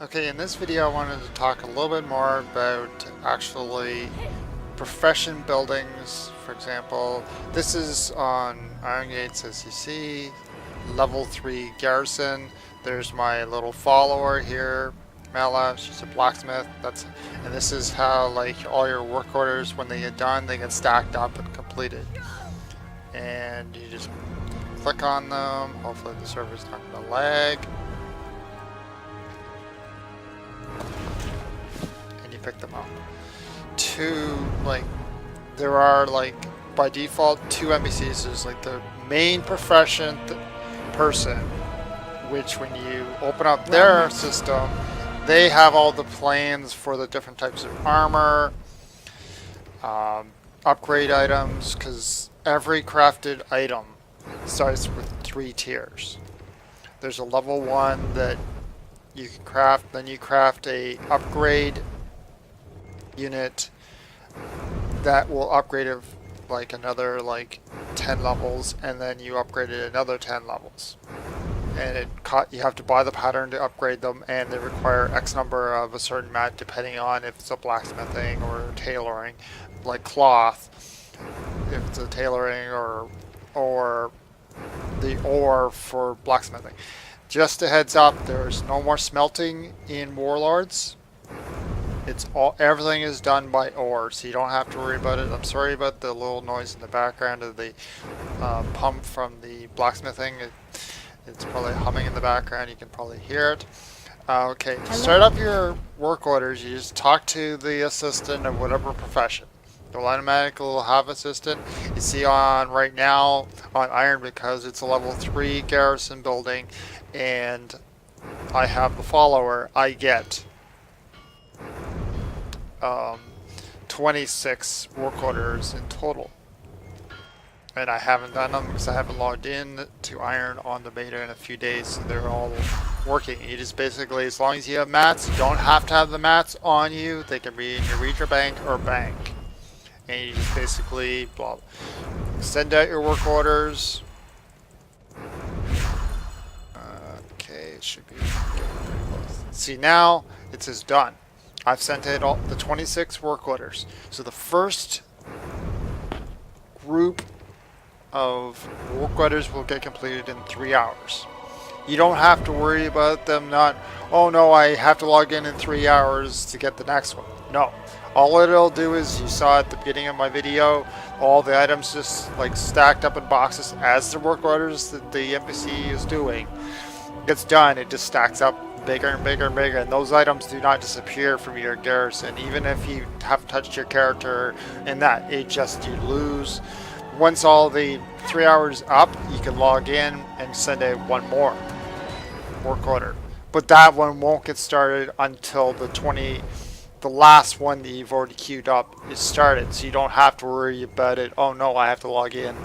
Okay, in this video I wanted to talk a little bit more about actually profession buildings. For example, this is on Iron Gates, as you see, level 3 Garrison. There's my little follower here, Mela. She's a blacksmith. And this is how like all your work orders, when they get done, they get stacked up and completed. And you just click on them. Hopefully the server's not going to lag. Pick them up. There are by default two NPCs. There's like the main profession person, which when you open up their system, they have all the plans for the different types of armor, upgrade items, because every crafted item starts with 3 tiers. There's a level 1 that you can craft, then you craft a upgrade unit that will upgrade it like another 10 levels, and then you upgrade it another 10 levels, and you have to buy the pattern to upgrade them, and they require X number of a certain mat depending on if it's a blacksmithing or tailoring, like cloth, if it's a tailoring, or the ore for blacksmithing. Just a heads up, there's no more smelting in Warlords. Everything is done by ore, so you don't have to worry about it. I'm sorry about the little noise in the background of the pump from the blacksmithing. It's probably humming in the background. You can probably hear it. Okay, to start up your work orders, you just talk to the assistant of whatever profession. You'll automatically have assistant. You see on right now on Iron, because it's a level 3 garrison building, and I have the follower, I get 26 work orders in total, and I haven't done them because I haven't logged in to Iron on the beta in a few days, so they're all working. You just basically, as long as you have mats, you don't have to have the mats on you. They can be in your Reader bank or bank, and you just basically send out your work orders. Okay, it should be getting pretty close. See, now it says done. I've sent out all the 26 work orders. So the first group of work orders will get completed in 3 hours. You don't have to worry about them not, oh no, I have to log in 3 hours to get the next one. No. All it'll do is, you saw at the beginning of my video, all the items just stacked up in boxes as the work orders that the NPC is doing. It's done, it just stacks up bigger and bigger and bigger, and those items do not disappear from your garrison, even if you haven't touched your character in that. You lose. Once all the 3 hours up, you can log in and send out one more work order, but that one won't get started until the last one that you've already queued up is started, so you don't have to worry about it. Oh no, I have to log in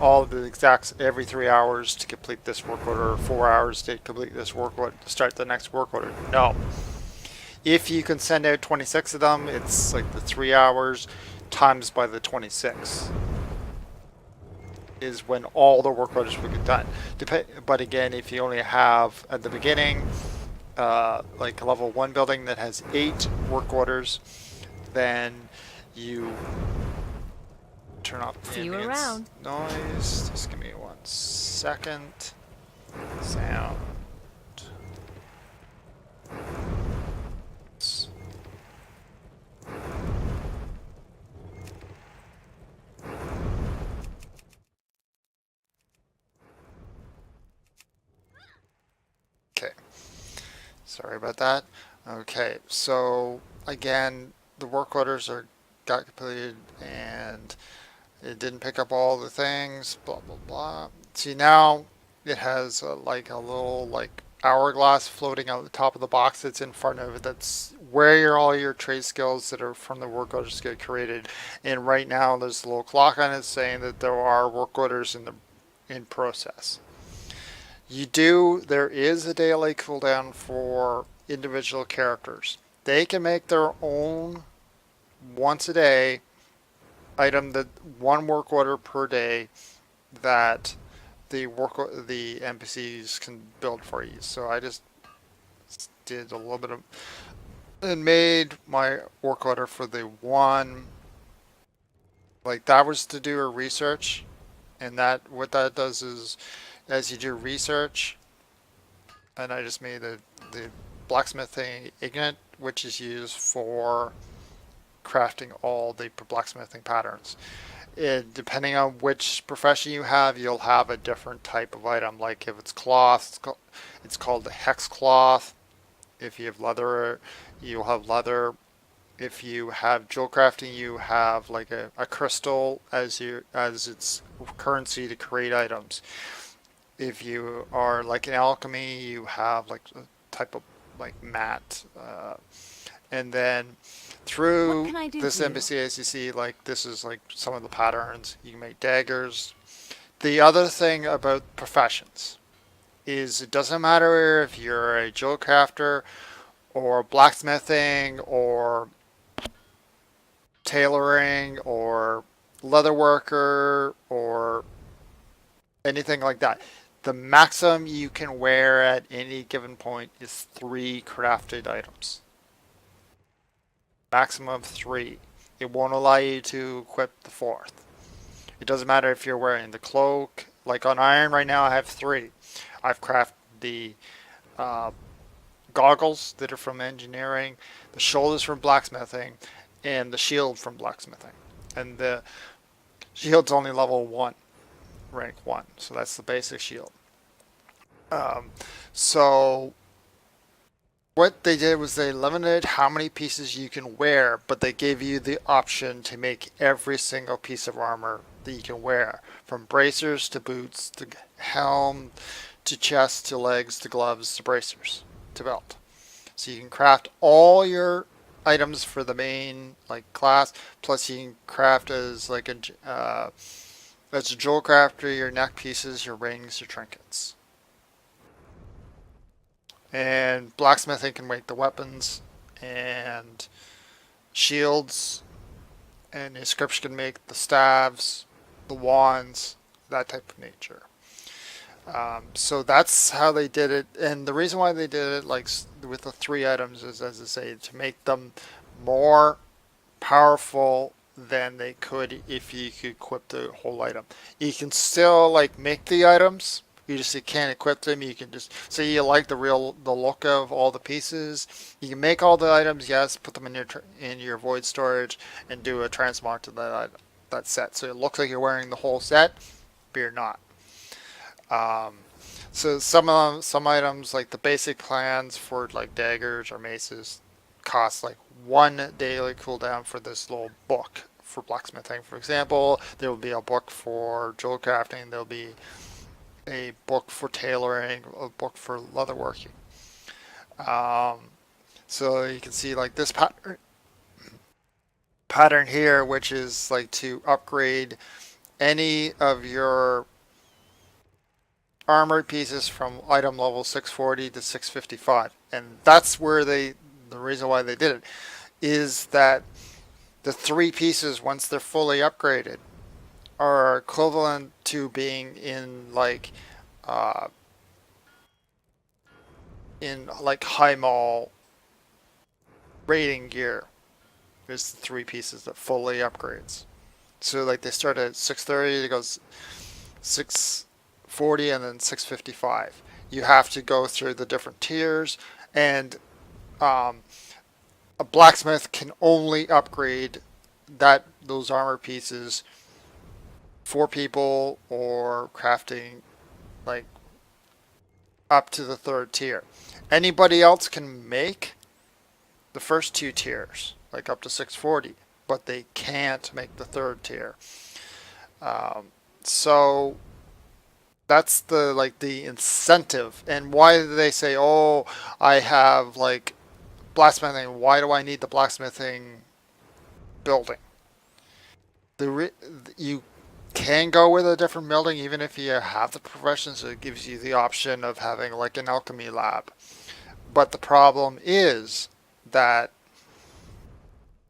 all of the exacts every 3 hours to complete this work order, or 4 hours to complete this work order, to start the next work order. No. If you can send out 26 of them, it's like the 3 hours times by the 26 is when all the work orders will get done. But again, if you only have at the beginning like a level 1 building that has 8 work orders, then you turn off the ambient noise. Just give me 1 second. Sound. Okay. Sorry about that. Okay, so again, the work orders got completed, and it didn't pick up all the things, blah blah blah. See, now it has a little hourglass floating out the top of the box that's in front of it. That's where all your trade skills that are from the work orders get created. And right now there's a little clock on it saying that there are work orders in process. There is a daily cooldown for individual characters. They can make their own once a day item, that 1 work order per day that the NPCs can build for you. So I just did a little bit of and made my work order for the one, like that was to do a research, and that what that does is as you do research, and I just made the blacksmithing ignorant, which is used for crafting all the blacksmithing patterns. Depending on which profession you have, you'll have a different type of item. Like if it's cloth, it's called the hex cloth. If you have leather, you'll have leather. If you have jewel crafting, you have like a crystal as its currency to create items. If you are like an alchemy, you have like a type of like mat, and then through this NPC, as you see, like this is like some of the patterns. You can make daggers. The other thing about professions is it doesn't matter if you're a jewel crafter or blacksmithing or tailoring or leather worker or anything like that. The maximum you can wear at any given point is 3 crafted items. Maximum of 3. It won't allow you to equip the 4th. It doesn't matter if you're wearing the cloak. Like on iron right now I have 3. I've crafted the goggles that are from engineering, the shoulders from blacksmithing, and the shield from blacksmithing. And the shield's only level 1, rank 1, so that's the basic shield. So what they did was they limited how many pieces you can wear, but they gave you the option to make every single piece of armor that you can wear, from bracers to boots to helm to chest to legs to gloves to bracers to belt. So you can craft all your items for the main like class, plus you can craft as like as a jewel crafter your neck pieces, your rings, your trinkets. And blacksmithing can make the weapons and shields, and the scripts can make the staves, the wands, that type of nature. So that's how they did it, and the reason why they did it like with the 3 items is, as I say, to make them more powerful than they could if you could equip the whole item. You can still like make the items, you can't equip them. You can just say you like the look of all the pieces. You can make all the items, yes, put them in your void storage and do a transmog to that set. So it looks like you're wearing the whole set, but you're not. So some items like the basic plans for like daggers or maces cost like 1 daily cooldown for this little book for blacksmithing. For example, there will be a book for jewel crafting. There'll be a book for tailoring, a book for leatherworking. So you can see like this pattern here, which is like to upgrade any of your armored pieces from item level 640 to 655. And that's where the reason why they did it is that the 3 pieces, once they're fully upgraded, are equivalent to being in like high mall raiding gear. There's the 3 pieces that fully upgrades. So like they start at 630, it goes 640, and then 655. You have to go through the different tiers, and a blacksmith can only upgrade those armor pieces for people or crafting like up to the 3rd tier. Anybody else can make the first 2 tiers, like up to 640, but they can't make the 3rd tier. So that's the incentive. And why do they say, oh, I have like blacksmithing, why do I need the blacksmithing building? You can go with a different building even if you have the profession, so it gives you the option of having like an alchemy lab. But the problem is that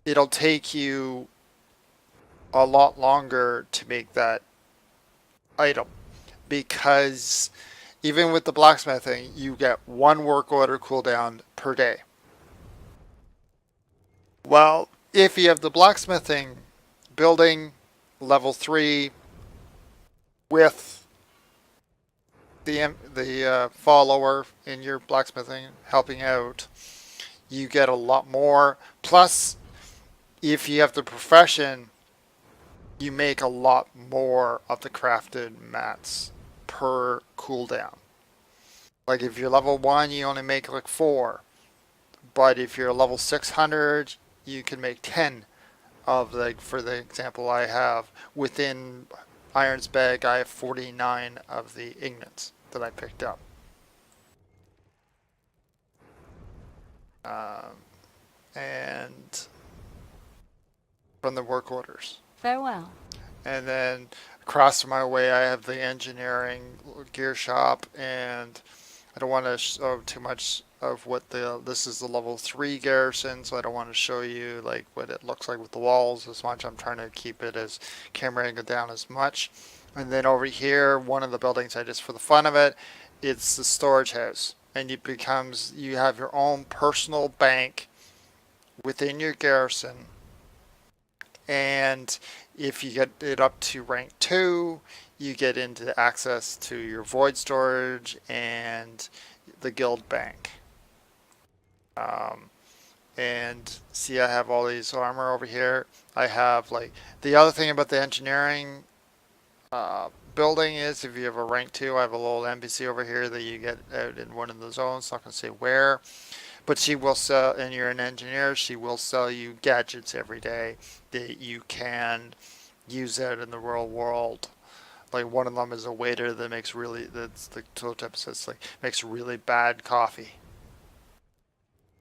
it'll take you a lot longer to make that item, because even with the blacksmithing, you get 1 work order cooldown per day. Well, if you have the blacksmithing building level 3 with the follower in your blacksmithing helping out, you get a lot more. Plus, if you have the profession, you make a lot more of the crafted mats per cooldown. Like if you're level 1, you only make like 4. But if you're level 600, you can make 10 of, like, for the example I have within Iron's Bag, I have 49 of the ingots that I picked up. Um, and from the work orders. Farewell. And then across my way, I have the engineering gear shop, and I don't want to show too much of what this is the level 3 garrison, so I don't want to show you like what it looks like with the walls as much. I'm trying to keep it as camera angle down as much. And then over here, one of the buildings I just for the fun of it, it's the storage house, and you have your own personal bank within your garrison. And if you get it up to rank 2, you get into access to your void storage and the guild bank. And see, I have all these armor over here. I have like the other thing about the engineering building is if you have a rank 2, I have a little NPC over here that you get out in one of the zones. Not gonna say where, but she will sell, and you're an engineer. She will sell you gadgets every day that you can use out in the real world. Like one of them is a waiter that that's the tooltip says like makes really bad coffee.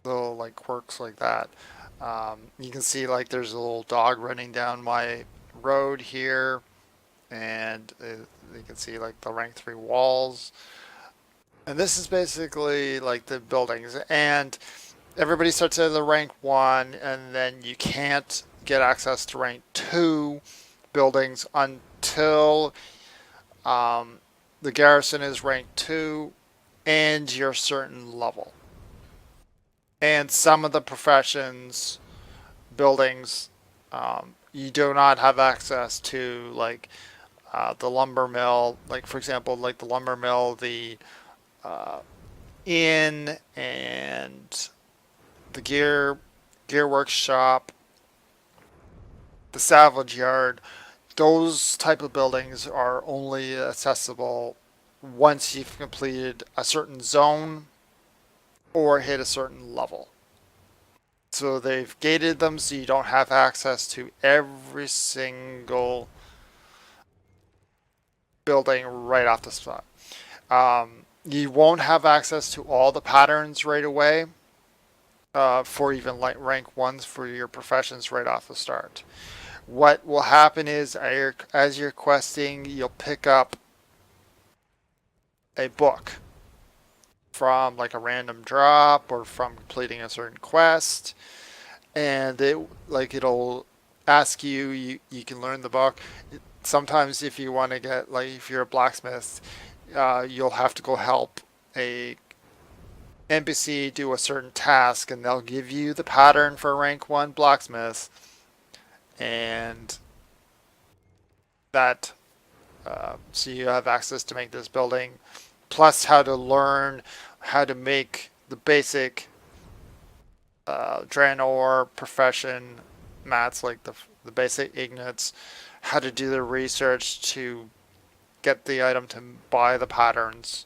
Little like quirks like that. You can see like there's a little dog running down my road here, and you can see like the rank 3 walls. And this is basically like the buildings, and everybody starts at the rank 1, and then you can't get access to rank 2 buildings until the garrison is rank 2 and you're a certain level. And some of the professions buildings, you do not have access to, like the lumber mill. Like for example, like the lumber mill, the inn, and the gear workshop, the salvage yard. Those type of buildings are only accessible once you've completed a certain zone or hit a certain level. So they've gated them so you don't have access to every single building right off the spot. You won't have access to all the patterns right away for even like rank 1s for your professions right off the start. What will happen is as you're questing, you'll pick up a book from like a random drop or from completing a certain quest, and it'll ask you can learn the book. Sometimes if you want to get, like if you're a blacksmith, you'll have to go help a NPC do a certain task, and they'll give you the pattern for rank 1 blacksmith, and that so you have access to make this building, plus how to learn how to make the basic Draenor profession mats, like the basic ignates, how to do the research to get the item to buy the patterns.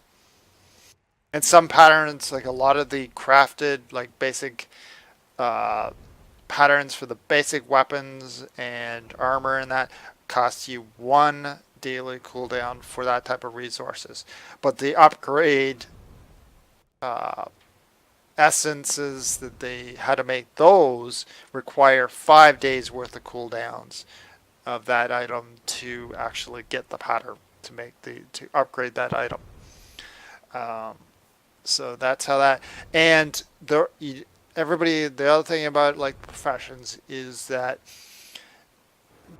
And some patterns, like a lot of the crafted, like basic patterns for the basic weapons and armor, and that costs you 1 daily cooldown for that type of resources. But the upgrade essences that they how to make those require 5 days worth of cooldowns of that item to actually get the pattern to upgrade that item. So that's how that. And the other thing about like professions is that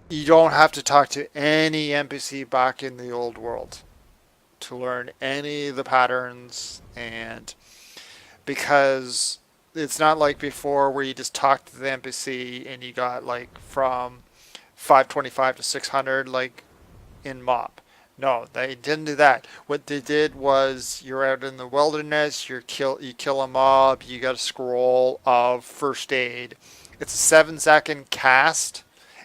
you don't have to talk to any NPC back in the old world to learn any of the patterns, and because it's not like before where you just talked to the NPC and you got like from 525 to 600 like in MOP. No, they didn't do that. What they did was you're out in the wilderness, you kill a mob, you got a scroll of first aid. It's a 7-second cast,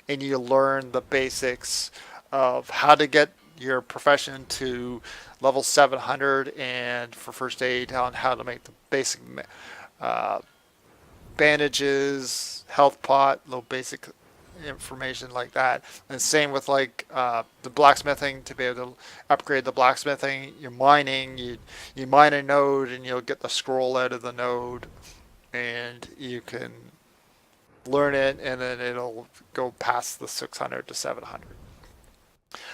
and you learn the basics of how to get your profession to level 700, and for first aid on how to make the basic uh, bandages, health pot, little basic information like that. And same with like the blacksmithing to be able to upgrade the blacksmithing. You're mining, you mine a node and you'll get the scroll out of the node, and you can learn it, and then it'll go past the 600 to 700.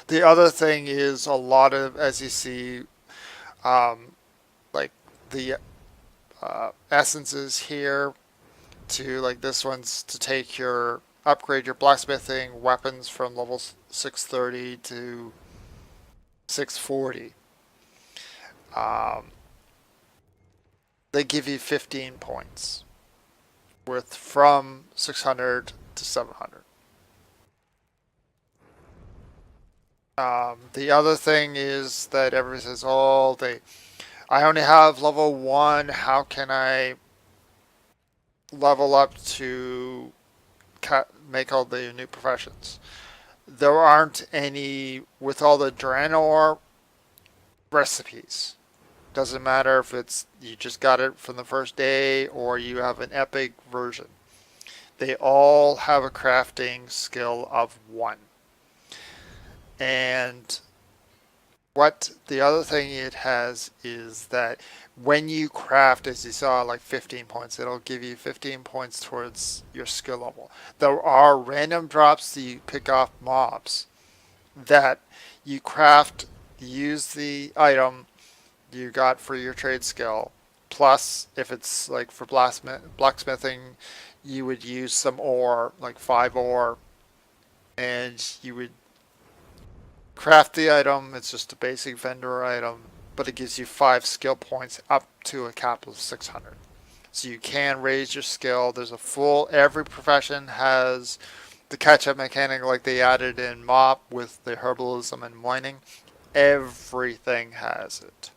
The other thing is a lot of, as you see, um, like the essences here to like this one's to take your upgrade your blacksmithing weapons from level 630 to 640. Um, they give you 15 points worth from 600 to 700. The other thing is that everyone says, "Oh, I only have level one. How can I level up to make all the new professions?" There aren't any with all the Draenor recipes. Doesn't matter if it's you just got it from the first day or you have an epic version. They all have a crafting skill of one. And what the other thing it has is that when you craft, as you saw, like 15 points, it'll give you 15 points towards your skill level. There are random drops that you pick off mobs that you craft, use the item you got for your trade skill. Plus, if it's like for blacksmithing, you would use some ore, like 5 ore, and you would craft the item. It's just a basic vendor item, but it gives you 5 skill points up to a cap of 600. So you can raise your skill. There's a full, every profession has the catch up mechanic like they added in MOP with the herbalism and mining. Everything has it.